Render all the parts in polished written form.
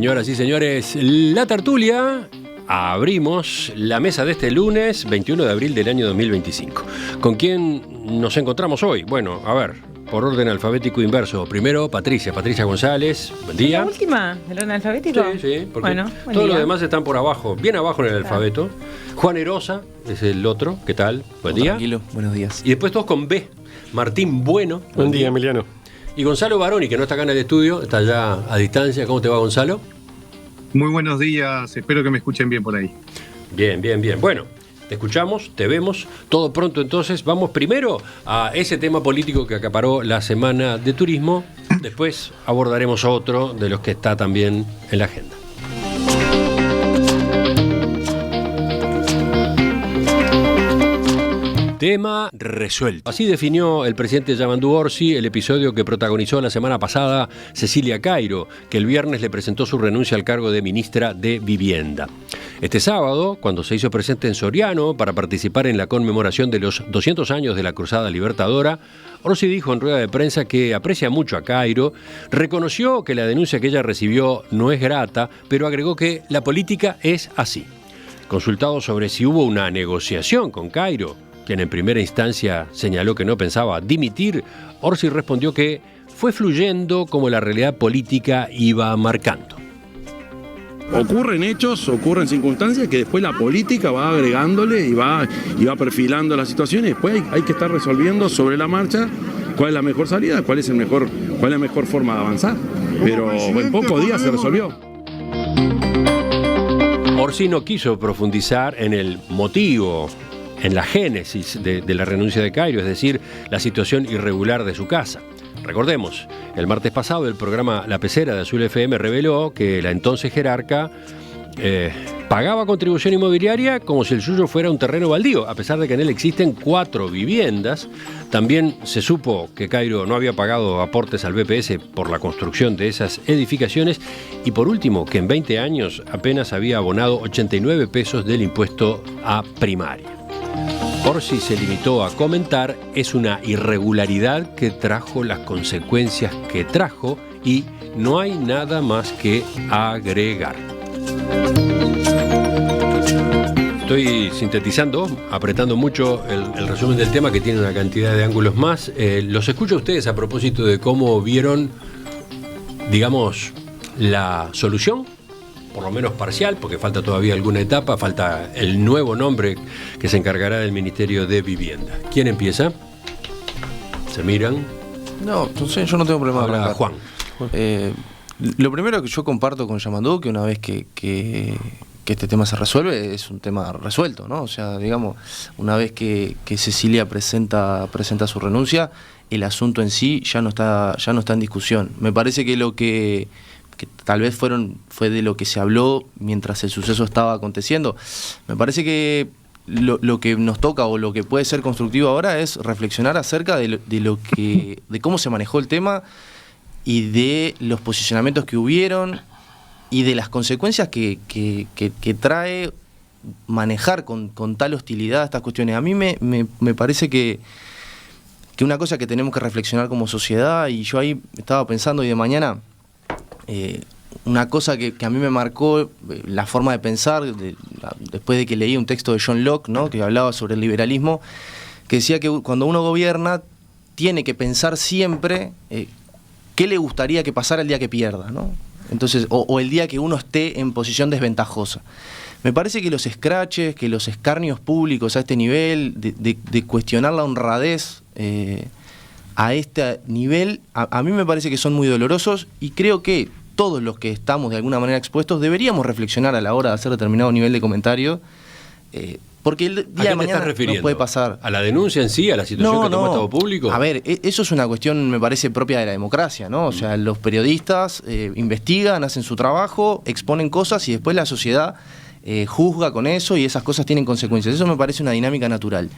Señoras y señores, la tertulia. Abrimos la mesa de este lunes 21 de abril del año 2025. ¿Con quién nos encontramos hoy? Bueno, a ver, por orden alfabético inverso. Primero, Patricia González. Buen día. ¿La última? ¿El orden alfabético? Sí, porque bueno, todos los demás están por abajo, bien abajo en el alfabeto. Juan Erosa es el otro. ¿Qué tal? Buen día. Tranquilo, buenos días. Y después todos con B. Martín Bueno. Buen día, Emiliano. Y Gonzalo Baroni, que no está acá en el estudio, está allá a distancia. ¿Cómo te va, Gonzalo? Muy buenos días, espero que me escuchen bien por ahí. Bien. Bueno, te escuchamos, te vemos, todo pronto entonces. Vamos primero a ese tema político que acaparó la semana de turismo, después abordaremos otro de los que está también en la agenda. Tema resuelto. Así definió el presidente Yamandu Orsi el episodio que protagonizó la semana pasada Cecilia Cairo, que el viernes le presentó su renuncia al cargo de ministra de Vivienda. Este sábado, cuando se hizo presente en Soriano para participar en la conmemoración de los 200 años de la Cruzada Libertadora, Orsi dijo en rueda de prensa que aprecia mucho a Cairo, reconoció que la denuncia que ella recibió no es grata, pero agregó que la política es así. Consultado sobre si hubo una negociación con Cairo, quien en primera instancia señaló que no pensaba dimitir, Orsi respondió que fue fluyendo como la realidad política iba marcando. Ocurren hechos, ocurren circunstancias que después la política va agregándole y va perfilando la situación y después hay que estar resolviendo sobre la marcha cuál es la mejor salida, cuál es la mejor forma de avanzar. Pero en pocos días se resolvió. Orsi no quiso profundizar en el motivo, en la génesis de la renuncia de Cairo, es decir, la situación irregular de su casa. Recordemos, el martes pasado el programa La Pecera de Azul FM reveló que la entonces jerarca pagaba contribución inmobiliaria como si el suyo fuera un terreno baldío, a pesar de que en él existen 4 viviendas. También se supo que Cairo no había pagado aportes al BPS por la construcción de esas edificaciones y por último que en 20 años apenas había abonado 89 pesos del impuesto a primaria. Orsi se limitó a comentar, es una irregularidad que trajo las consecuencias que trajo y no hay nada más que agregar. Estoy sintetizando, apretando mucho el resumen del tema que tiene una cantidad de ángulos más. Los escucho a ustedes a propósito de cómo vieron, digamos, la solución, por lo menos parcial, porque falta todavía alguna etapa, falta el nuevo nombre que se encargará del Ministerio de Vivienda. ¿Quién empieza? ¿Se miran? No sé, yo no tengo problema. Habla Juan. Lo primero que yo comparto con Yamandu, que una vez que este tema se resuelve, es un tema resuelto, ¿no? O sea, digamos, una vez que Cecilia presenta su renuncia, el asunto en sí ya no está en discusión. Me parece que lo que tal vez fue de lo que se habló mientras el suceso estaba aconteciendo. Me parece que lo que nos toca o lo que puede ser constructivo ahora es reflexionar acerca de cómo se manejó el tema y de los posicionamientos que hubieron y de las consecuencias que trae manejar con tal hostilidad estas cuestiones. A mí me parece que una cosa que tenemos que reflexionar como sociedad, y yo ahí estaba pensando y de mañana, una cosa que a mí me marcó la forma de pensar después de que leí un texto de John Locke, ¿no?, que hablaba sobre el liberalismo, que decía que cuando uno gobierna tiene que pensar siempre qué le gustaría que pasara el día que pierda, ¿no? Entonces, o el día que uno esté en posición desventajosa. Me parece que los escraches, que los escarnios públicos a este nivel, de cuestionar la honradez a este nivel, a mí me parece que son muy dolorosos y creo que todos los que estamos de alguna manera expuestos deberíamos reflexionar a la hora de hacer determinado nivel de comentario, porque el día de mañana no puede pasar. ¿A la denuncia en sí, a la situación que tomó Estado Público? A ver, eso es una cuestión, me parece, propia de la democracia, ¿no? O sea, los periodistas investigan, hacen su trabajo, exponen cosas y después la sociedad juzga con eso y esas cosas tienen consecuencias. Eso me parece una dinámica natural.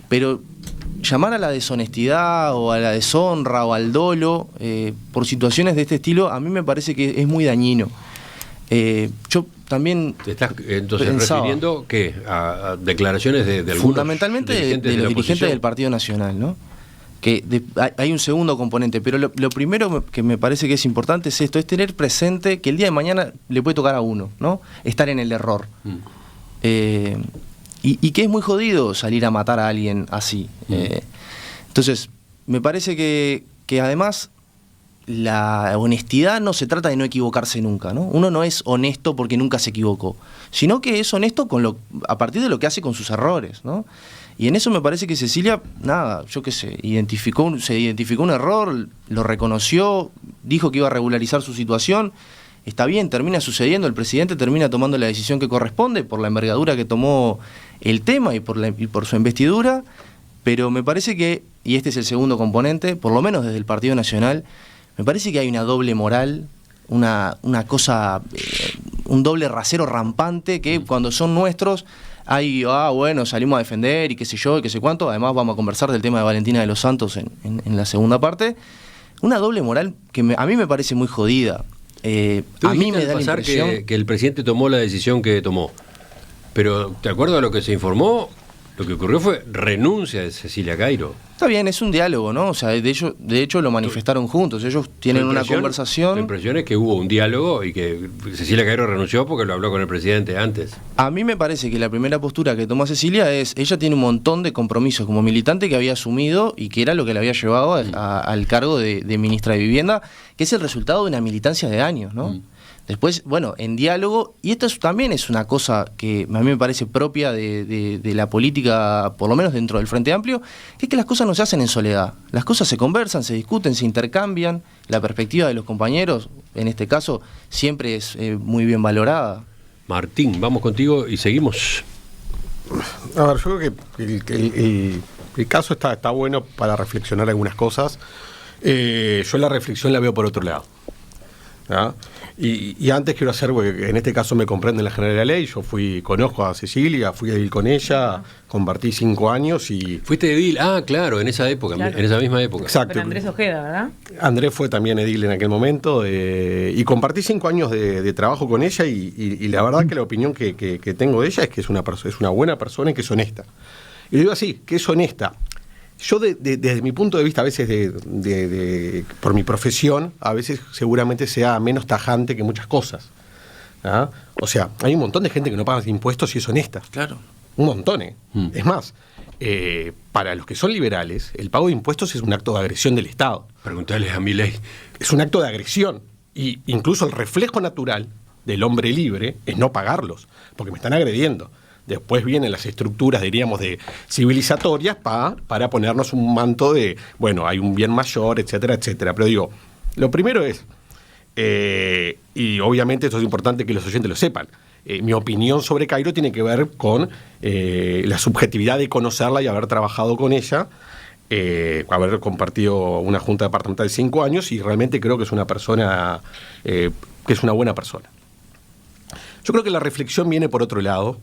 Pero llamar a la deshonestidad o a la deshonra o al dolo por situaciones de este estilo, a mí me parece que es muy dañino. Yo también ¿te estás entonces refiriendo ¿qué? A declaraciones de algunos fundamentalmente de los dirigentes del Partido Nacional, ¿no? hay un segundo componente, pero lo primero que me parece que es importante es esto, es tener presente que el día de mañana le puede tocar a uno, ¿no? Estar en el error. Y que es muy jodido salir a matar a alguien así. Entonces, me parece que además la honestidad no se trata de no equivocarse nunca, ¿no? Uno no es honesto porque nunca se equivocó, sino que es honesto a partir de lo que hace con sus errores, ¿no? Y en eso me parece que Cecilia, yo qué sé, se identificó un error, lo reconoció, dijo que iba a regularizar su situación. Está bien, termina sucediendo, el presidente termina tomando la decisión que corresponde por la envergadura que tomó el tema y por su investidura, pero me parece que, y este es el segundo componente, por lo menos desde el Partido Nacional, me parece que hay una doble moral, una cosa, un doble rasero rampante que cuando son nuestros hay, bueno, salimos a defender y qué sé yo, y qué sé cuánto. Además vamos a conversar del tema de Valentina de los Santos en la segunda parte. Una doble moral que a mí me parece muy jodida. A mí me da la impresión que el presidente tomó la decisión que tomó. Pero, de acuerdo a lo que se informó, lo que ocurrió fue renuncia de Cecilia Cairo. Está bien, es un diálogo, ¿no? O sea, de hecho lo manifestaron juntos. Ellos tienen una conversación. La impresión es que hubo un diálogo y que Cecilia Cairo renunció porque lo habló con el presidente antes. A mí me parece que la primera postura que tomó Cecilia ella tiene un montón de compromisos como militante que había asumido y que era lo que le había llevado al cargo de ministra de Vivienda, que es el resultado de una militancia de años, ¿no? Después, bueno, en diálogo, y esto también es una cosa que a mí me parece propia de la política, por lo menos dentro del Frente Amplio, que es que las cosas no se hacen en soledad. Las cosas se conversan, se discuten, se intercambian. La perspectiva de los compañeros, en este caso, siempre es muy bien valorada. Martín, vamos contigo y seguimos. A ver, yo creo que el caso está bueno para reflexionar algunas cosas. Yo la reflexión la veo por otro lado, ¿no? Y antes quiero hacer, porque en este caso me comprende la General de la Ley, yo conozco a Cecilia, fui edil con ella, compartí 5 años y... Fuiste edil, claro, en esa época, claro. En esa misma época. Exacto. Pero Andrés Ojeda, ¿verdad? Andrés fue también edil en aquel momento, y compartí 5 años de trabajo con ella y la verdad que la opinión que tengo de ella es que es una buena persona y que es honesta. Y digo así, que es honesta. Yo desde mi punto de vista, a veces por mi profesión, a veces seguramente sea menos tajante que muchas cosas. ¿Ah? O sea, hay un montón de gente que no paga impuestos y es honesta. Claro. Un montón, Es más, para los que son liberales, el pago de impuestos es un acto de agresión del Estado. Preguntales a Milei. Es un acto de agresión. Y incluso el reflejo natural del hombre libre es no pagarlos, porque me están agrediendo. Después vienen las estructuras, diríamos, de civilizatorias para ponernos un manto de, bueno, hay un bien mayor, etcétera, etcétera. Pero digo, lo primero es, y obviamente esto es importante que los oyentes lo sepan, mi opinión sobre Cairo tiene que ver con la subjetividad de conocerla y haber trabajado con ella, haber compartido una junta departamental de 5 años y realmente creo que es una persona, que es una buena persona. Yo creo que la reflexión viene por otro lado.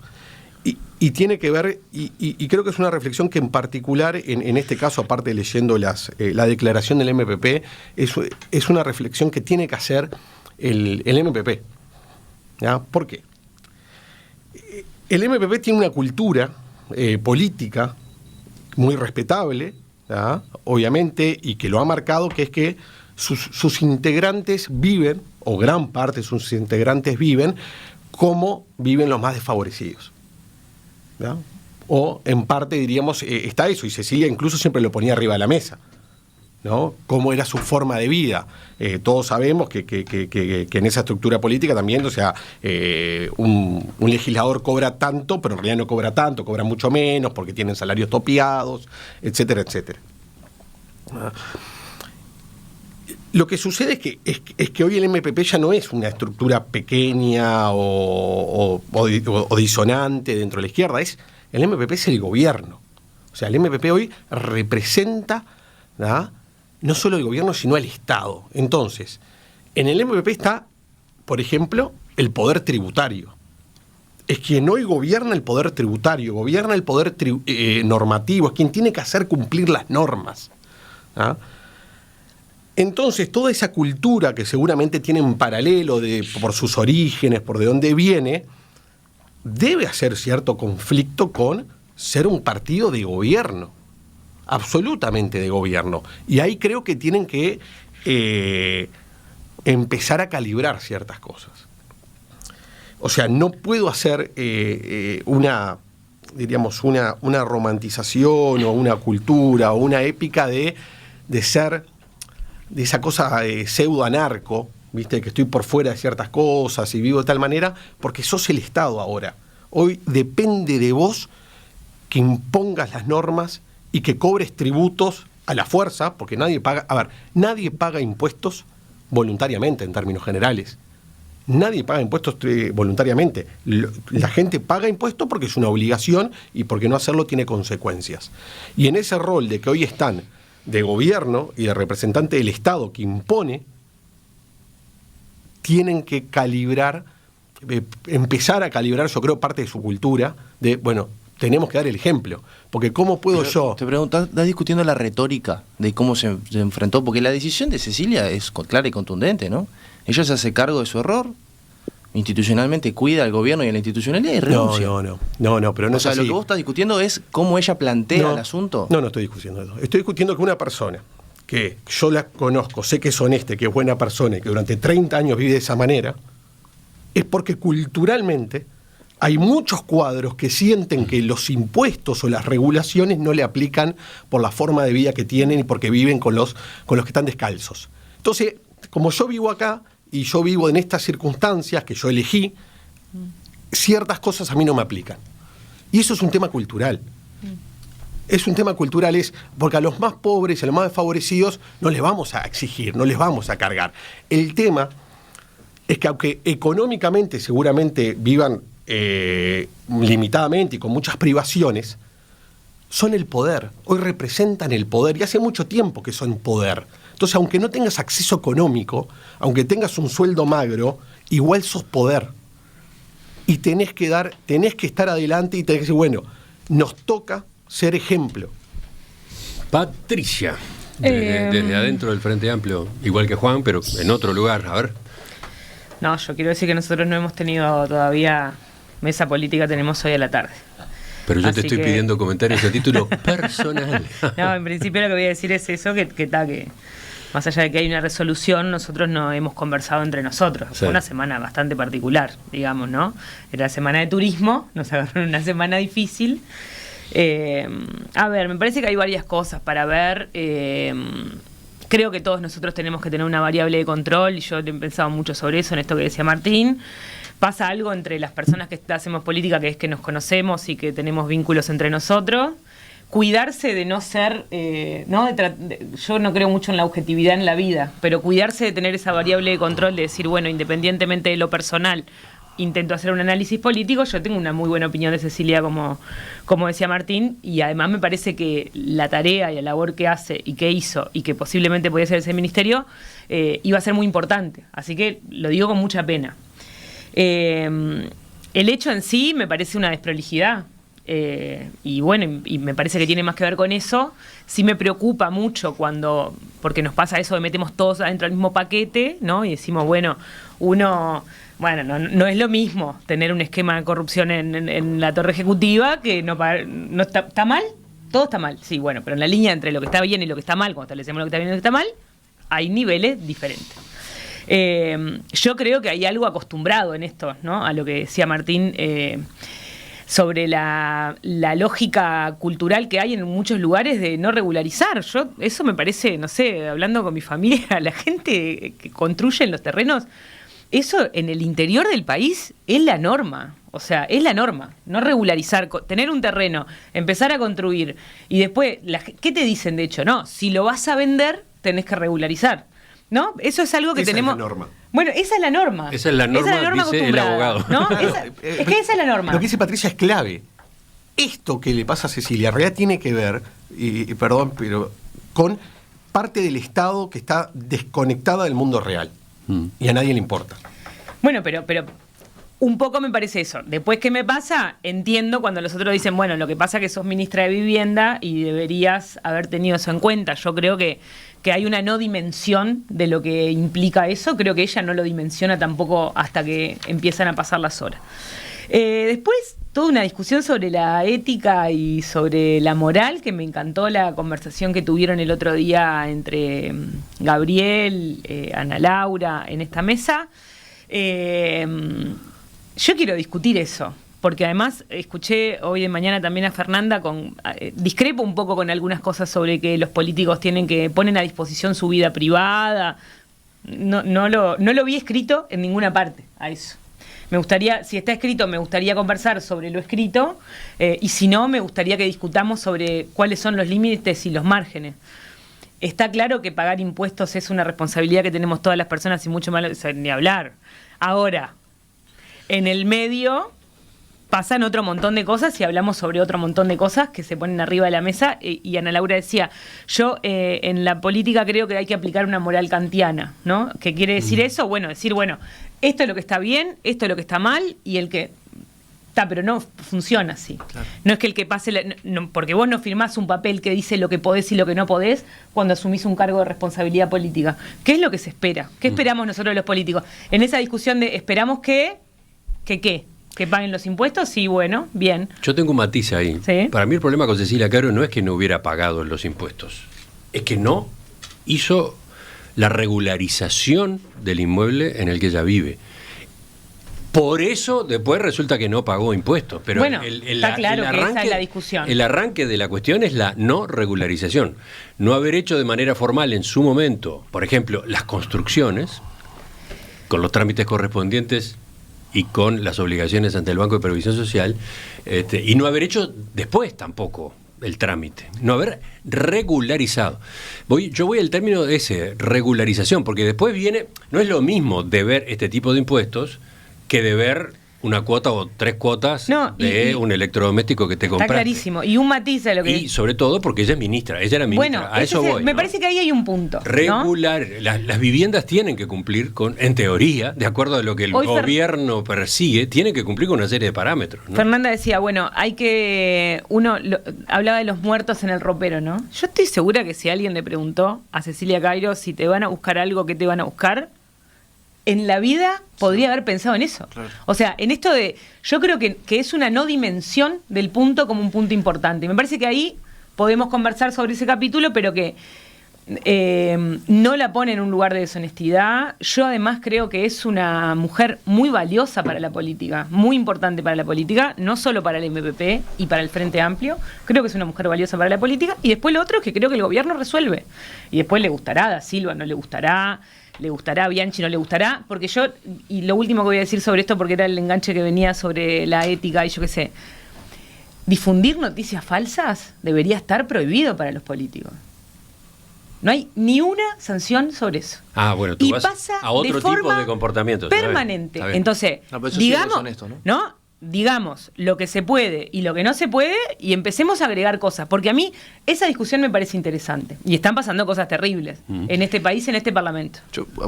Y tiene que ver, y creo que es una reflexión que en particular, en este caso, aparte de leyendo la declaración del MPP, es una reflexión que tiene que hacer el MPP. ¿Ya? ¿Por qué? El MPP tiene una cultura política muy respetable, ¿ya? Obviamente, y que lo ha marcado, que es que sus integrantes viven, o gran parte de sus integrantes viven, como viven los más desfavorecidos. ¿No? O en parte diríamos está eso, y Cecilia incluso siempre lo ponía arriba de la mesa, ¿no? Cómo era su forma de vida. Todos sabemos que en esa estructura política también, o sea, un legislador cobra tanto, pero en realidad no cobra tanto, cobra mucho menos porque tienen salarios topeados, etcétera, etcétera. Lo que sucede es que hoy el MPP ya no es una estructura pequeña o disonante dentro de la izquierda, el MPP es el gobierno. O sea, el MPP hoy representa, ¿verdad?, no solo el gobierno, sino al Estado. Entonces, en el MPP está, por ejemplo, el poder tributario. Es quien hoy gobierna el poder tributario, gobierna el poder normativo, es quien tiene que hacer cumplir las normas, ¿ah? Entonces, toda esa cultura que seguramente tiene en paralelo por sus orígenes, por de dónde viene, debe hacer cierto conflicto con ser un partido de gobierno. absolutamente de gobierno. Y ahí creo que tienen que empezar a calibrar ciertas cosas. O sea, no puedo hacer una romantización o una cultura o una épica de ser de esa cosa pseudo-anarco, ¿viste? Que estoy por fuera de ciertas cosas y vivo de tal manera, porque sos el Estado ahora. Hoy depende de vos que impongas las normas y que cobres tributos a la fuerza, porque nadie paga impuestos voluntariamente en términos generales. Nadie paga impuestos voluntariamente. La gente paga impuestos porque es una obligación y porque no hacerlo tiene consecuencias. Y en ese rol de que hoy están de gobierno y de representante del Estado que impone, tienen que calibrar, empezar a calibrar, yo creo, parte de su cultura, de, bueno, tenemos que dar el ejemplo, porque ¿cómo puedo yo...? Te pregunto, ¿estás discutiendo la retórica de cómo se enfrentó? Porque la decisión de Cecilia es clara y contundente, ¿no? Ella se hace cargo de su error, institucionalmente cuida al gobierno y a la institucionalidad y renuncia. No, pero no o sea, es así. Lo que vos estás discutiendo es cómo ella plantea el asunto. No estoy discutiendo eso. Estoy discutiendo que una persona que yo la conozco, sé que es honesta, que es buena persona y que durante 30 años vive de esa manera, es porque culturalmente hay muchos cuadros que sienten que los impuestos o las regulaciones no le aplican por la forma de vida que tienen y porque viven con los que están descalzos. Entonces, como yo vivo acá y yo vivo en estas circunstancias que yo elegí, ciertas cosas a mí no me aplican. Y eso es un tema cultural. Es un tema cultural, porque a los más pobres, a los más desfavorecidos, no les vamos a exigir, no les vamos a cargar. El tema es que aunque económicamente seguramente vivan limitadamente y con muchas privaciones, son el poder. Hoy representan el poder y hace mucho tiempo que son poder. Entonces, aunque no tengas acceso económico, aunque tengas un sueldo magro, igual sos poder. Y tenés que estar adelante y tenés que decir, bueno, nos toca ser ejemplo. Patricia, desde adentro del Frente Amplio, igual que Juan, pero en otro lugar, a ver. No, yo quiero decir que nosotros no hemos tenido todavía mesa política, tenemos hoy a la tarde. Pero yo te estoy pidiendo comentarios a título personal. No, en principio lo que voy a decir es eso, que más allá de que hay una resolución, nosotros no hemos conversado entre nosotros. Sí. Fue una semana bastante particular, digamos, ¿no? Era semana de turismo, nos agarraron una semana difícil. A ver, me parece que hay varias cosas para ver. Creo que todos nosotros tenemos que tener una variable de control, y yo he pensado mucho sobre eso, en esto que decía Martín. Pasa algo entre las personas que hacemos política, que es que nos conocemos y que tenemos vínculos entre nosotros. Cuidarse de no ser, yo no creo mucho en la objetividad en la vida, pero cuidarse de tener esa variable de control, de decir, bueno, independientemente de lo personal, intento hacer un análisis político. Yo tengo una muy buena opinión de Cecilia, como decía Martín, y además me parece que la tarea y la labor que hace y que hizo y que posiblemente podía ser ese ministerio iba a ser muy importante. Así que lo digo con mucha pena. El hecho en sí me parece una desprolijidad. Y bueno, y me parece que tiene más que ver con eso. Sí me preocupa mucho porque nos pasa eso de metemos todos adentro del mismo paquete, ¿no? Y decimos, bueno, no es lo mismo tener un esquema de corrupción en la torre ejecutiva que no está mal, todo está mal, sí, bueno, pero en la línea entre lo que está bien y lo que está mal, cuando establecemos lo que está bien y lo que está mal, hay niveles diferentes. Yo creo que hay algo acostumbrado en esto, ¿no? A lo que decía Martín, sobre la lógica cultural que hay en muchos lugares de no regularizar. Eso me parece, no sé, hablando con mi familia, la gente que construye en los terrenos, eso en el interior del país es la norma. O sea, es la norma, no regularizar, tener un terreno, empezar a construir y después, ¿qué te dicen de hecho? No, si lo vas a vender, tenés que regularizar. ¿No? Eso es algo que tenemos. Esa es la norma. Bueno, esa es la norma. Esa es la norma, dice el abogado. ¿No? Es que esa es la norma. Lo que dice Patricia es clave. Esto que le pasa a Cecilia en realidad tiene que ver, perdón, pero con parte del Estado que está desconectada del mundo real. Y a nadie le importa. Bueno, pero un poco me parece eso. Después, ¿qué me pasa? Entiendo cuando los otros dicen, bueno, lo que pasa es que sos ministra de Vivienda y deberías haber tenido eso en cuenta. Yo creo que hay una no dimensión de lo que implica eso. Creo que ella no lo dimensiona tampoco hasta que empiezan a pasar las horas. Después, toda una discusión sobre la ética y sobre la moral, que me encantó la conversación que tuvieron el otro día entre Gabriel, Ana Laura, en esta mesa. Yo quiero discutir eso, porque además escuché hoy de mañana también a Fernanda, discrepo un poco con algunas cosas sobre que los políticos ponen a disposición su vida privada. No lo vi escrito en ninguna parte a eso. Me gustaría, si está escrito, me gustaría conversar sobre lo escrito, y si no, me gustaría que discutamos sobre cuáles son los límites y los márgenes. Está claro que pagar impuestos es una responsabilidad que tenemos todas las personas y mucho más ni hablar. Ahora, en el medio pasan otro montón de cosas y hablamos sobre otro montón de cosas que se ponen arriba de la mesa, y Ana Laura decía, yo en la política creo que hay que aplicar una moral kantiana, ¿no? ¿Qué quiere decir eso? Bueno, esto es lo que está bien, esto es lo que está mal, y el que está, pero no funciona así. Claro. No es que el que pase, porque vos no firmás un papel que dice lo que podés y lo que no podés cuando asumís un cargo de responsabilidad política. ¿Qué es lo que se espera? ¿Qué esperamos nosotros los políticos? En esa discusión de esperamos que paguen los impuestos, sí, bueno, bien. Yo tengo un matiz ahí. ¿Sí? Para mí el problema con Cecilia Cairo no es que no hubiera pagado los impuestos, es que no hizo la regularización del inmueble en el que ella vive. Por eso después resulta que no pagó impuestos. Pero bueno, está claro que esa es la discusión. El arranque de la cuestión es la no regularización. No haber hecho de manera formal en su momento, por ejemplo, las construcciones, con los trámites correspondientes y con las obligaciones ante el Banco de Previsión Social, y no haber hecho después tampoco el trámite, no haber regularizado. Yo voy al término de ese, regularización, porque después viene, no es lo mismo deber este tipo de impuestos que deber una cuota o 3 cuotas de un electrodoméstico que te compraste. Está clarísimo. Y un matiz de lo que... Y sobre todo porque ella es ministra, ella era ministra. Bueno, a eso voy. Me parece que ahí hay un punto. Regular. ¿No? Las viviendas tienen que cumplir con, en teoría, de acuerdo a lo que el gobierno persigue, tienen que cumplir con una serie de parámetros, ¿no? Fernanda decía, bueno, hablaba de los muertos en el ropero, ¿no? Yo estoy segura que si alguien le preguntó a Cecilia Cairo si te van a buscar algo, ¿qué te van a buscar? En la vida podría haber pensado en eso. Claro. O sea, en esto de... Yo creo que es una no dimensión del punto como un punto importante. Me parece que ahí podemos conversar sobre ese capítulo, pero que no la pone en un lugar de deshonestidad. Yo además creo que es una mujer muy valiosa para la política, muy importante para la política, no solo para el MPP y para el Frente Amplio. Creo que es una mujer valiosa para la política. Y después lo otro es que creo que el gobierno resuelve. Y después le gustará a Da Silva, no le gustará... Le gustará a Bianchi, no le gustará, porque y lo último que voy a decir sobre esto, porque era el enganche que venía sobre la ética y yo qué sé, difundir noticias falsas debería estar prohibido para los políticos. No hay ni una sanción sobre eso. Bueno, tú vas a otro tipo de comportamiento permanente. Entonces, digamos, honesto, ¿no? Digamos lo que se puede y lo que no se puede y empecemos a agregar cosas, porque a mí esa discusión me parece interesante y están pasando cosas terribles en este país, en este Parlamento.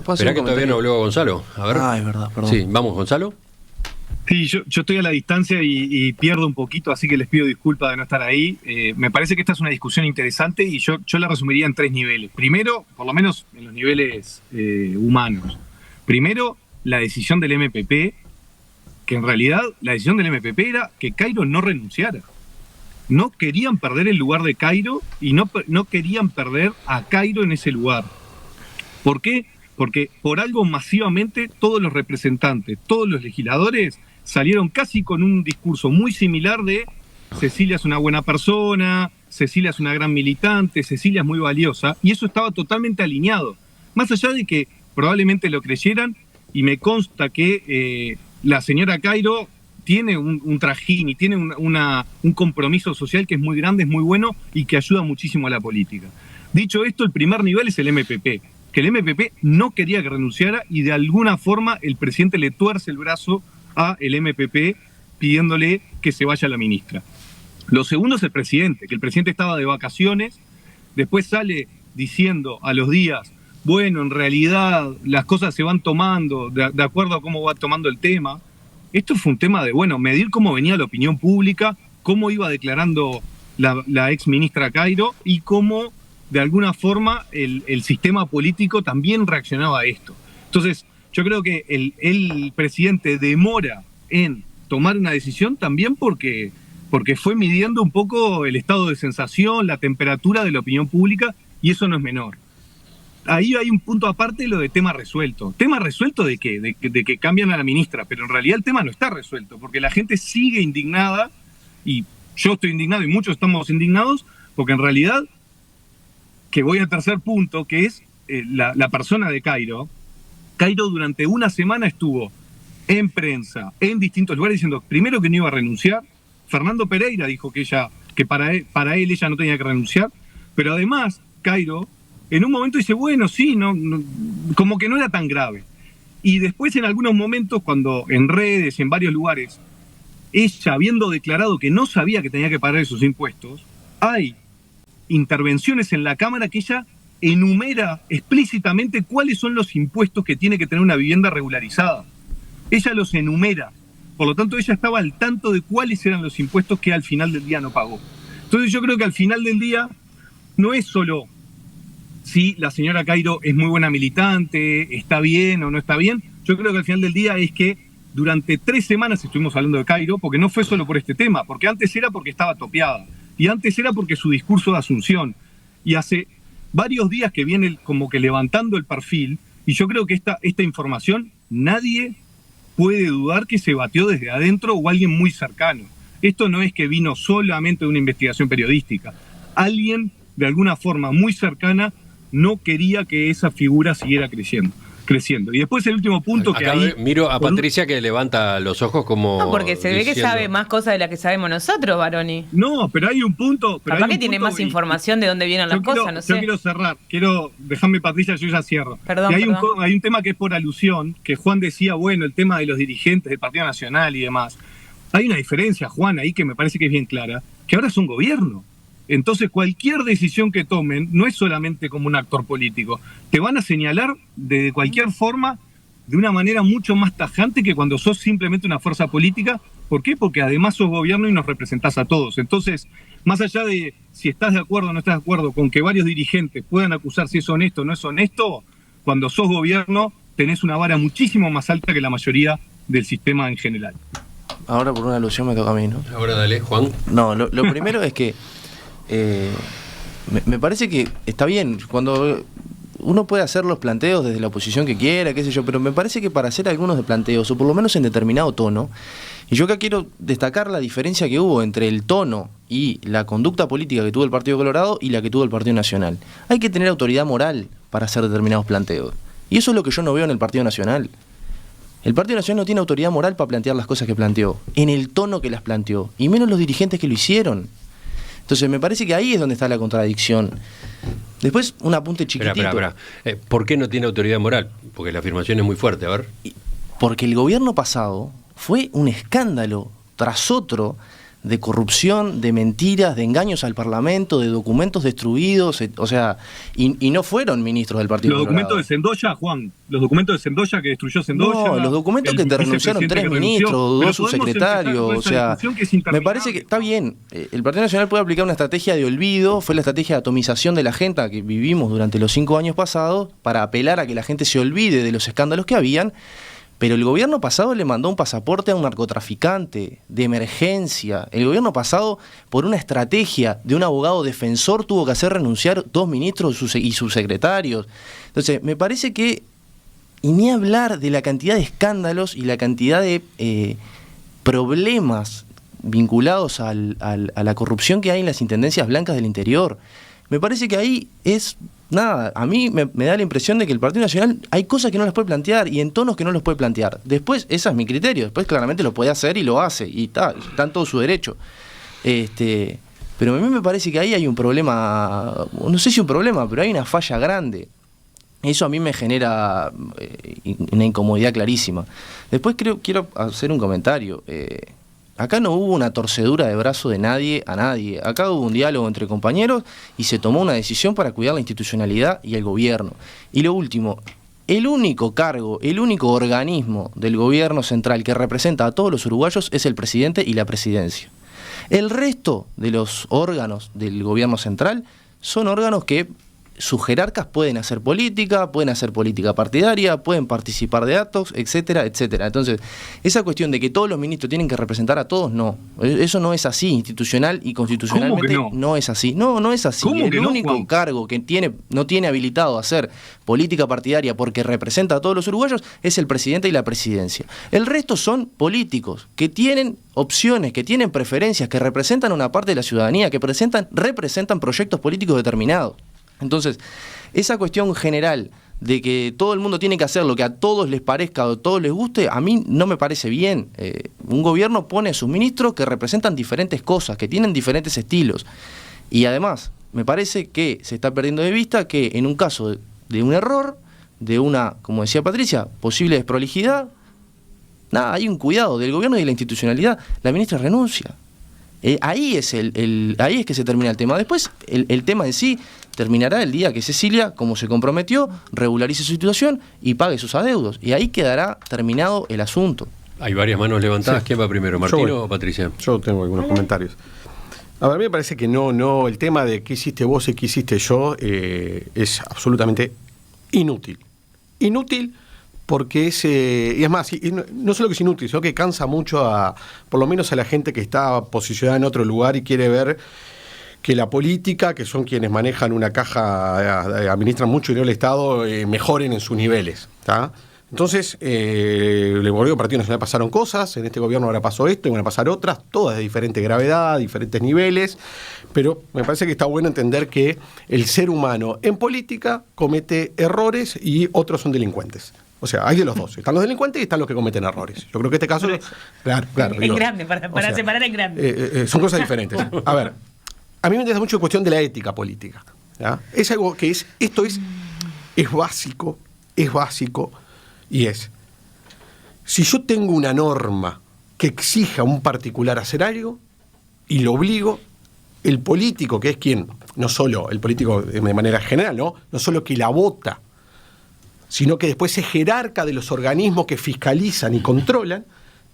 Esperá que todavía no habló Gonzalo. A ver. Es verdad, perdón. Sí, vamos, Gonzalo. Sí, yo estoy a la distancia y pierdo un poquito, así que les pido disculpas de no estar ahí. Me parece que esta es una discusión interesante y yo la resumiría en 3 niveles. Primero, por lo menos en los niveles humanos. Primero, la decisión del MPP, que en realidad la decisión del MPP era que Cairo no renunciara. No querían perder el lugar de Cairo y no querían perder a Cairo en ese lugar. ¿Por qué? Porque por algo masivamente todos los representantes, todos los legisladores salieron casi con un discurso muy similar de Cecilia es una buena persona, Cecilia es una gran militante, Cecilia es muy valiosa, y eso estaba totalmente alineado. Más allá de que probablemente lo creyeran, y me consta que la señora Cairo tiene un trajín y tiene un compromiso social que es muy grande, es muy bueno y que ayuda muchísimo a la política. Dicho esto, el primer nivel es el MPP, que el MPP no quería que renunciara y de alguna forma el presidente le tuerce el brazo a el MPP pidiéndole que se vaya la ministra. Lo segundo es el presidente, que el presidente estaba de vacaciones, después sale diciendo a los días, bueno, en realidad las cosas se van tomando de acuerdo a cómo va tomando el tema. Esto fue un tema de, medir cómo venía la opinión pública, cómo iba declarando la ex ministra Cairo y cómo, de alguna forma, el sistema político también reaccionaba a esto. Entonces, yo creo que el presidente demora en tomar una decisión también porque fue midiendo un poco el estado de sensación, la temperatura de la opinión pública, y eso no es menor. Ahí hay un punto aparte, lo de tema resuelto. ¿Tema resuelto de qué? De que cambian a la ministra, pero en realidad el tema no está resuelto, porque la gente sigue indignada, y yo estoy indignado y muchos estamos indignados, porque en realidad, que voy al tercer punto, que es la persona de Cairo. Cairo durante una semana estuvo en prensa, en distintos lugares, diciendo primero que no iba a renunciar. Fernando Pereira dijo que para él ella no tenía que renunciar, pero además Cairo en un momento dice, bueno, sí, no, como que no era tan grave. Y después en algunos momentos, cuando en redes, en varios lugares, ella habiendo declarado que no sabía que tenía que pagar esos impuestos, hay intervenciones en la Cámara que ella enumera explícitamente cuáles son los impuestos que tiene que tener una vivienda regularizada. Ella los enumera. Por lo tanto, ella estaba al tanto de cuáles eran los impuestos que al final del día no pagó. Entonces yo creo que al final del día no es solo si la señora Cairo es muy buena militante, está bien o no está bien. Yo creo que al final del día es que durante 3 semanas estuvimos hablando de Cairo, porque no fue solo por este tema, porque antes era porque estaba topeada, y antes era porque su discurso de Asunción, y hace varios días que viene como que levantando el perfil, y yo creo que esta información nadie puede dudar que se batió desde adentro o alguien muy cercano. Esto no es que vino solamente de una investigación periodística. Alguien, de alguna forma muy cercana, no quería que esa figura siguiera creciendo. Y después el último punto acá que ahí... miro a Patricia que levanta los ojos como... No, porque se ve que sabe más cosas de las que sabemos nosotros, Baroni. No, pero hay un punto... Capaz que tiene más información de dónde vienen las cosas, no sé. Yo quiero cerrar, dejarme, Patricia, yo ya cierro. Perdón, y hay un tema que es por alusión, que Juan decía, bueno, el tema de los dirigentes del Partido Nacional y demás. Hay una diferencia, Juan, ahí que me parece que es bien clara, que ahora son gobierno. Entonces cualquier decisión que tomen no es solamente como un actor político. Te van a señalar de cualquier forma, de una manera mucho más tajante que cuando sos simplemente una fuerza política. ¿Por qué? Porque además sos gobierno y nos representás a todos. Entonces, más allá de si estás de acuerdo o no estás de acuerdo con que varios dirigentes puedan acusar si es honesto o no es honesto, cuando sos gobierno tenés una vara muchísimo más alta que la mayoría del sistema en general. Ahora por una alusión me toca a mí, ¿no? Ahora dale, Juan. No, lo primero es que me parece que está bien cuando uno puede hacer los planteos desde la posición que quiera, qué sé yo, pero me parece que para hacer algunos de planteos, o por lo menos en determinado tono, y yo acá quiero destacar la diferencia que hubo entre el tono y la conducta política que tuvo el Partido Colorado y la que tuvo el Partido Nacional. Hay que tener autoridad moral para hacer determinados planteos. Y eso es lo que yo no veo en el Partido Nacional. El Partido Nacional no tiene autoridad moral para plantear las cosas que planteó, en el tono que las planteó, y menos los dirigentes que lo hicieron. Entonces me parece que ahí es donde está la contradicción. Después, un apunte chiquitito. Espera. ¿Por qué no tiene autoridad moral? Porque la afirmación es muy fuerte, a ver. Porque el gobierno pasado fue un escándalo tras otro de corrupción, de mentiras, de engaños al Parlamento, de documentos destruidos, o sea, y no fueron ministros del Partido Colorado. Los documentos de Sendoya, Juan, los documentos de Sendoya que destruyó Sendoya. No, los documentos que te renunciaron 3 ministros, 2 subsecretarios, o sea, me parece que está bien, el Partido Nacional puede aplicar una estrategia de olvido, fue la estrategia de atomización de la agenda que vivimos durante los 5 años pasados, para apelar a que la gente se olvide de los escándalos que habían. Pero el gobierno pasado le mandó un pasaporte a un narcotraficante de emergencia. El gobierno pasado, por una estrategia de un abogado defensor, tuvo que hacer renunciar 2 ministros y subsecretarios. Entonces, me parece que, y ni hablar de la cantidad de escándalos y la cantidad de problemas vinculados a la corrupción que hay en las intendencias blancas del interior. Me parece que ahí es... Nada, a mí me da la impresión de que el Partido Nacional hay cosas que no las puede plantear y en tonos que no los puede plantear. Después, ese es mi criterio. Después claramente lo puede hacer y lo hace. Y está en todo su derecho. Pero a mí me parece que ahí hay un problema, no sé si un problema, pero hay una falla grande. Eso a mí me genera una incomodidad clarísima. Después quiero hacer un comentario. Acá no hubo una torcedura de brazo de nadie a nadie. Acá hubo un diálogo entre compañeros y se tomó una decisión para cuidar la institucionalidad y el gobierno. Y lo último, el único cargo, el único organismo del gobierno central que representa a todos los uruguayos es el presidente y la presidencia. El resto de los órganos del gobierno central son órganos que sus jerarcas pueden hacer política partidaria, pueden participar de actos, etcétera, etcétera. Entonces, esa cuestión de que todos los ministros tienen que representar a todos, no. Eso no es así, institucional y constitucionalmente no es así. No es así. El único cargo que no tiene habilitado a hacer política partidaria porque representa a todos los uruguayos es el presidente y la presidencia. El resto son políticos que tienen opciones, que tienen preferencias, que representan una parte de la ciudadanía, que representan proyectos políticos determinados. Entonces, esa cuestión general de que todo el mundo tiene que hacer lo que a todos les parezca o a todos les guste, a mí no me parece bien. Un gobierno pone a sus ministros que representan diferentes cosas, que tienen diferentes estilos. Y además, me parece que se está perdiendo de vista que en un caso de un error, de una, como decía Patricia, posible desprolijidad, hay un cuidado del gobierno y de la institucionalidad. La ministra renuncia. Ahí es ahí es que se termina el tema. Después, el tema en sí terminará el día que Cecilia, como se comprometió, regularice su situación y pague sus adeudos. Y ahí quedará terminado el asunto. Hay varias manos levantadas. Sí. ¿Quién va primero, Martino o Patricia? Yo tengo algunos comentarios. A mí me parece que no, el tema de qué hiciste vos y qué hiciste yo es absolutamente inútil. Inútil porque y es más, no solo que es inútil, sino que cansa mucho por lo menos a la gente que está posicionada en otro lugar y quiere ver que la política, que son quienes manejan una caja, administran mucho dinero del Estado, mejoren en sus niveles, ¿tá? Entonces, el gobierno Partido Nacional pasaron cosas, en este gobierno ahora pasó esto y van a pasar otras, todas de diferente gravedad, diferentes niveles, pero me parece que está bueno entender que el ser humano en política comete errores y otros son delincuentes. O sea, hay de los dos. Están los delincuentes y están los que cometen errores. Yo creo que este caso... Claro. En grande, para separar en grande. Son cosas diferentes. A ver, a mí me interesa mucho la cuestión de la ética política, ¿ya? Es algo que esto es básico, y es, si yo tengo una norma que exija a un particular hacer algo y lo obligo, el político, que es quien, no solo el político de manera general, no solo que la vota, sino que después es jerarca de los organismos que fiscalizan y controlan,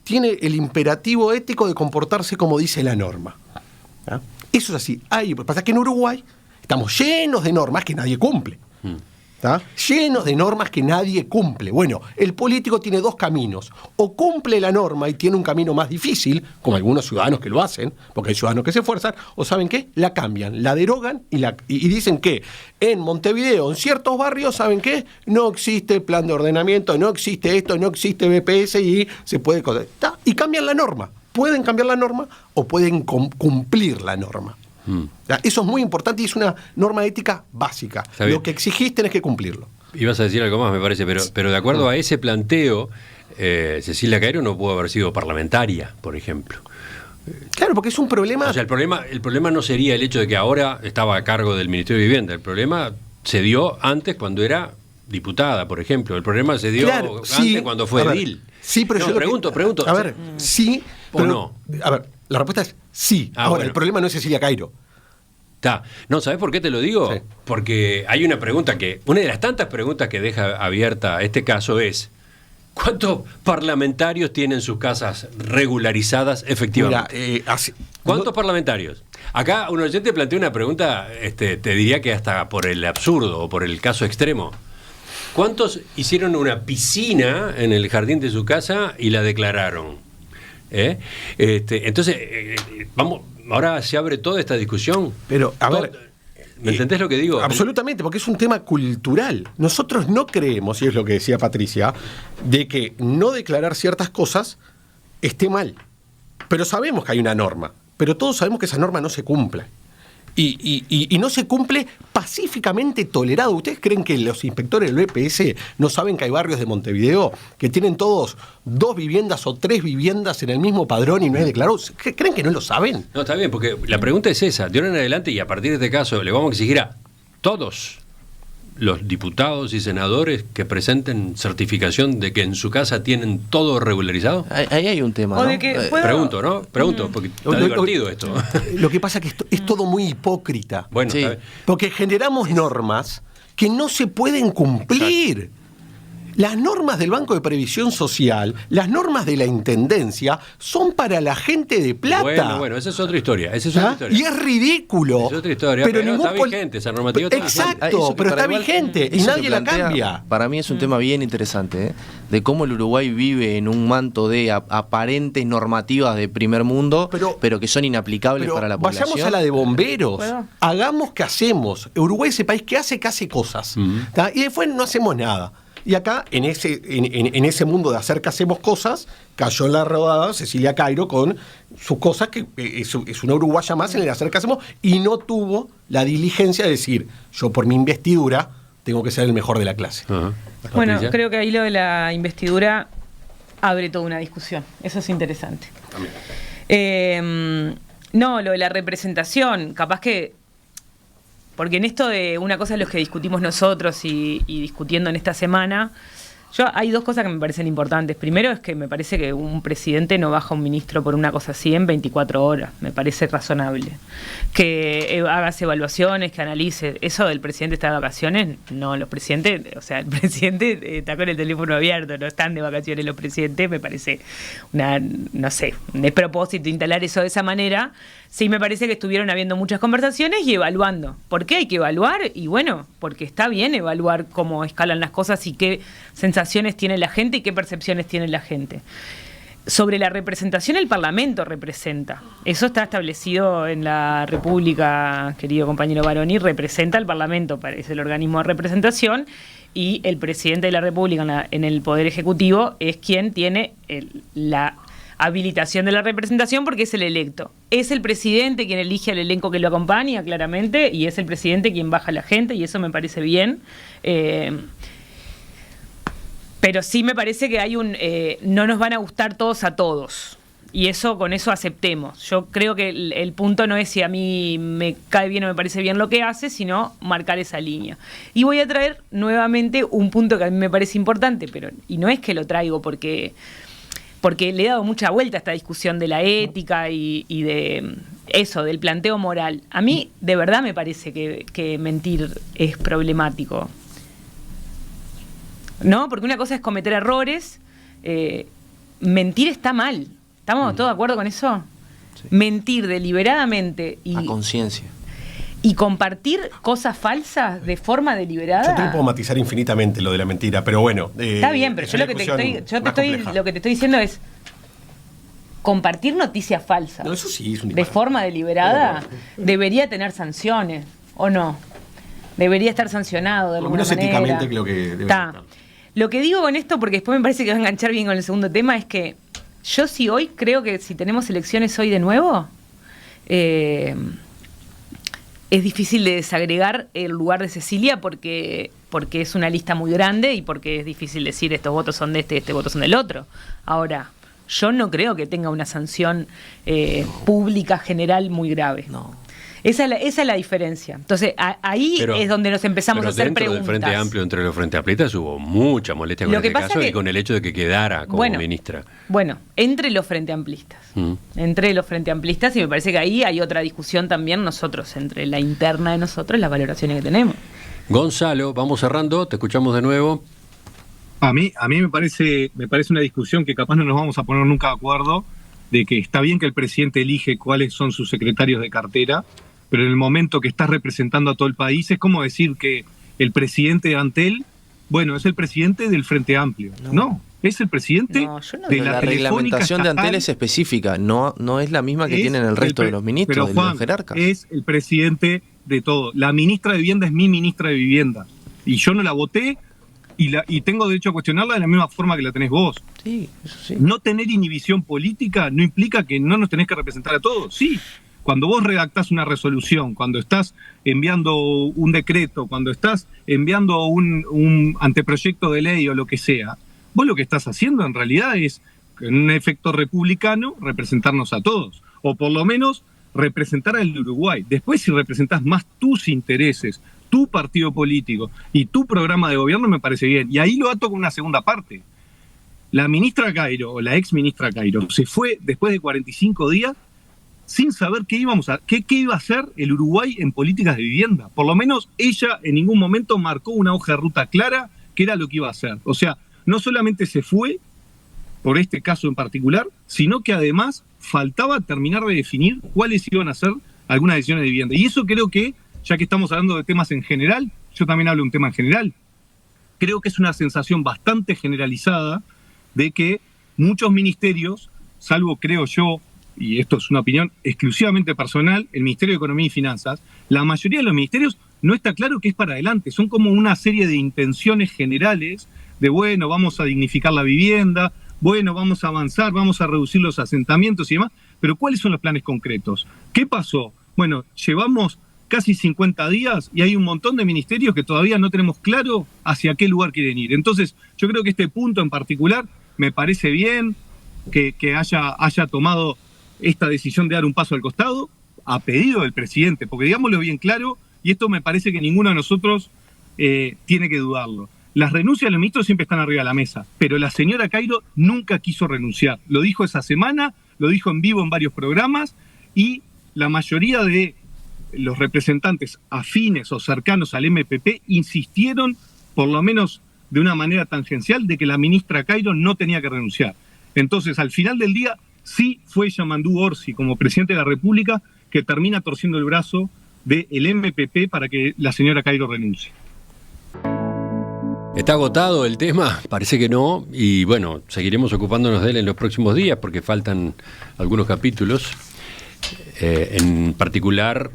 tiene el imperativo ético de comportarse como dice la norma, ¿ya? Eso es así. Lo que pasa es que en Uruguay estamos llenos de normas que nadie cumple. ¿Tá? Llenos de normas que nadie cumple. Bueno, el político tiene dos caminos. O cumple la norma y tiene un camino más difícil, como algunos ciudadanos que lo hacen, porque hay ciudadanos que se esfuerzan, o ¿saben qué? La cambian, la derogan y dicen que en Montevideo, en ciertos barrios, ¿saben qué? No existe plan de ordenamiento, no existe esto, no existe BPS y se puede... ¿tá? Y cambian la norma. Pueden cambiar la norma o pueden cumplir la norma. Eso es muy importante y es una norma ética básica. Lo que exigís tenés que cumplirlo. Ibas a decir algo más, me parece, pero de acuerdo a ese planteo, Cecilia Cairo no pudo haber sido parlamentaria, por ejemplo. Claro, porque es un problema... O sea, el problema no sería el hecho de que ahora estaba a cargo del Ministerio de Vivienda. El problema se dio antes cuando era diputada, por ejemplo. El problema se dio antes cuando fue edil. Sí, pero yo pregunto. A ver, sí, pero no. A ver, la respuesta es sí. Ahora, bueno. El problema no es Cecilia Cairo. No, ¿sabés por qué te lo digo? Sí. Porque hay una pregunta una de las tantas preguntas que deja abierta este caso es: ¿cuántos parlamentarios tienen sus casas regularizadas efectivamente? Mira, ¿cuántos parlamentarios? Acá un oyente planteó una pregunta, te diría que hasta por el absurdo o por el caso extremo. ¿Cuántos hicieron una piscina en el jardín de su casa y la declararon? Entonces, vamos, ahora se abre toda esta discusión. Pero, a ver, ¿me entendés lo que digo? Absolutamente, porque es un tema cultural. Nosotros no creemos, y es lo que decía Patricia, de que no declarar ciertas cosas esté mal. Pero sabemos que hay una norma, pero todos sabemos que esa norma no se cumple. Y no se cumple pacíficamente tolerado. ¿Ustedes creen que los inspectores del BPS no saben que hay barrios de Montevideo que tienen todos 2 viviendas o 3 viviendas en el mismo padrón y no hay declarados? ¿Creen que no lo saben? No, está bien, porque la pregunta es esa. De ahora en adelante, y a partir de este caso, le vamos a exigir a todos los diputados y senadores que presenten certificación de que en su casa tienen todo regularizado. Ahí hay un tema, ¿no? Pregunto, porque está divertido esto. Lo que pasa es que es todo muy hipócrita. Bueno, sí. Porque generamos normas que no se pueden cumplir. las normas del Banco de Previsión Social, las normas de la Intendencia, son para la gente de plata. Bueno, esa es otra historia. Y es ridículo. Es otra historia, pero está vigente, esa normativa está vigente. Exacto, pero está vigente y nadie la cambia. Para mí es un tema bien interesante, de cómo el Uruguay vive en un manto de aparentes normativas de primer mundo, pero que son inaplicables para la población. Vayamos a la de bomberos. Hagamos que hacemos. Uruguay es el país que hace cosas. Y después no hacemos nada. Y acá, en ese mundo de hacer que hacemos cosas, cayó en la rodada Cecilia Cairo con sus cosas, que es una uruguaya más en el hacer que hacemos, y no tuvo la diligencia de decir, yo por mi investidura tengo que ser el mejor de la clase. Bueno, creo que ahí lo de la investidura abre toda una discusión. Eso es interesante. No, lo de la representación, capaz que... Porque en esto de una cosa es lo que discutimos nosotros y discutiendo en esta semana, hay dos cosas que me parecen importantes. Primero es que me parece que un presidente no baja a un ministro por una cosa así en 24 horas. Me parece razonable. Que hagas evaluaciones, que analice. Eso del presidente está de vacaciones, no, los presidentes, o sea, el presidente está con el teléfono abierto, no están de vacaciones los presidentes, me parece no sé, un despropósito instalar eso de esa manera. Sí, me parece que estuvieron habiendo muchas conversaciones y evaluando. ¿Por qué hay que evaluar? Y bueno, porque está bien evaluar cómo escalan las cosas y qué sensaciones tiene la gente y qué percepciones tiene la gente. Sobre la representación, el Parlamento representa. Eso está establecido en la República, querido compañero Baroni, representa al Parlamento, es el organismo de representación, y el presidente de la República en el Poder Ejecutivo es quien tiene la habilitación de la representación porque es el electo. Es el presidente quien elige al elenco que lo acompaña, claramente, y es el presidente quien baja a la gente, y eso me parece bien. Pero sí me parece que hay no nos van a gustar todos a todos. Y con eso aceptemos. Yo creo que el punto no es si a mí me cae bien o me parece bien lo que hace, sino marcar esa línea. Y voy a traer nuevamente un punto que a mí me parece importante, y no es que lo traigo porque le he dado mucha vuelta a esta discusión de la ética y de eso, del planteo moral. A mí, de verdad, me parece que mentir es problemático. ¿No? Porque una cosa es cometer errores. Mentir está mal. ¿Estamos todos de acuerdo con eso? Sí. Mentir deliberadamente a conciencia. Y compartir cosas falsas de forma deliberada. Yo te puedo matizar infinitamente lo de la mentira, pero bueno. Está bien, pero yo lo que te estoy diciendo es compartir noticias falsas. No, eso sí es un de forma deliberada debería tener sanciones, ¿o no? Debería estar sancionado de alguna manera. Por lo menos éticamente creo que debe estar. Lo que digo con esto, porque después me parece que va a enganchar bien con el segundo tema, es que yo creo que si tenemos elecciones hoy de nuevo, es difícil de desagregar el lugar de Cecilia porque es una lista muy grande y porque es difícil decir estos votos son de este votos son del otro. Ahora, yo no creo que tenga una sanción pública general muy grave. No. Esa es la diferencia. Entonces, ahí es donde nos empezamos a hacer preguntas. Del Frente Amplio, entre los Frente Amplistas, hubo mucha molestia con este caso y con el hecho de que quedara como ministra. Bueno, entre los Frente Amplistas. Entre los Frente Amplistas, y me parece que ahí hay otra discusión también nosotros, entre la interna de nosotros, las valoraciones que tenemos. Gonzalo, vamos cerrando, te escuchamos de nuevo. A mí me parece una discusión que capaz no nos vamos a poner nunca de acuerdo, de que está bien que el presidente elige cuáles son sus secretarios de cartera, pero en el momento que estás representando a todo el país es como decir que el presidente de Antel, es el presidente del Frente Amplio. No, es el presidente de la reglamentación de Antel es específica, no es la misma que tienen el resto de los ministros, pero Juan, de los jerarcas. Es el presidente de todo. La ministra de Vivienda es mi ministra de Vivienda. Y yo no la voté y tengo derecho a cuestionarla de la misma forma que la tenés vos. Sí, eso sí. No tener inhibición política no implica que no nos tenés que representar a todos. Sí. Cuando vos redactás una resolución, cuando estás enviando un decreto, cuando estás enviando un anteproyecto de ley o lo que sea, vos lo que estás haciendo en realidad es, en un efecto republicano, representarnos a todos. O por lo menos representar al Uruguay. Después, si representás más tus intereses, tu partido político y tu programa de gobierno, me parece bien. Y ahí lo ato con una segunda parte. La ministra Cairo, o la ex ministra Cairo, se fue después de 45 días sin saber qué iba a hacer el Uruguay en políticas de vivienda. Por lo menos ella en ningún momento marcó una hoja de ruta clara qué era lo que iba a hacer. O sea, no solamente se fue por este caso en particular, sino que además faltaba terminar de definir cuáles iban a ser algunas decisiones de vivienda. Y eso creo que, ya que estamos hablando de temas en general, yo también hablo de un tema en general, creo que es una sensación bastante generalizada de que muchos ministerios, salvo creo yo, y esto es una opinión exclusivamente personal, el Ministerio de Economía y Finanzas, la mayoría de los ministerios no está claro que es para adelante, son como una serie de intenciones generales de, bueno, vamos a dignificar la vivienda, bueno, vamos a avanzar, vamos a reducir los asentamientos y demás, pero ¿cuáles son los planes concretos? ¿Qué pasó? Bueno, llevamos casi 50 días y hay un montón de ministerios que todavía no tenemos claro hacia qué lugar quieren ir. Entonces, yo creo que este punto en particular me parece bien que haya tomado esta decisión de dar un paso al costado a pedido del presidente, porque digámoslo bien claro, y esto me parece que ninguno de nosotros tiene que dudarlo. Las renuncias de los ministros siempre están arriba de la mesa, pero la señora Cairo nunca quiso renunciar. Lo dijo esa semana, lo dijo en vivo en varios programas, y la mayoría de los representantes afines o cercanos al MPP insistieron, por lo menos de una manera tangencial, de que la ministra Cairo no tenía que renunciar. Entonces, al final del día, sí fue Yamandu Orsi, como presidente de la República, que termina torciendo el brazo del MPP para que la señora Cairo renuncie. ¿Está agotado el tema? Parece que no, y bueno, seguiremos ocupándonos de él en los próximos días porque faltan algunos capítulos. En particular,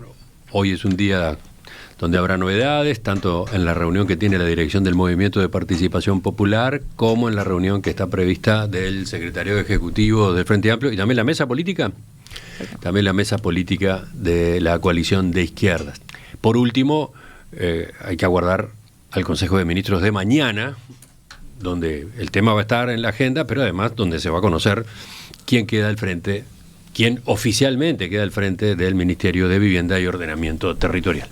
hoy es un día donde habrá novedades, tanto en la reunión que tiene la dirección del Movimiento de Participación Popular, como en la reunión que está prevista del secretario ejecutivo del Frente Amplio, y también la mesa política, de la coalición de izquierdas. Por último, hay que aguardar al Consejo de Ministros de mañana, donde el tema va a estar en la agenda, pero además donde se va a conocer quién oficialmente queda al frente del Ministerio de Vivienda y Ordenamiento Territorial.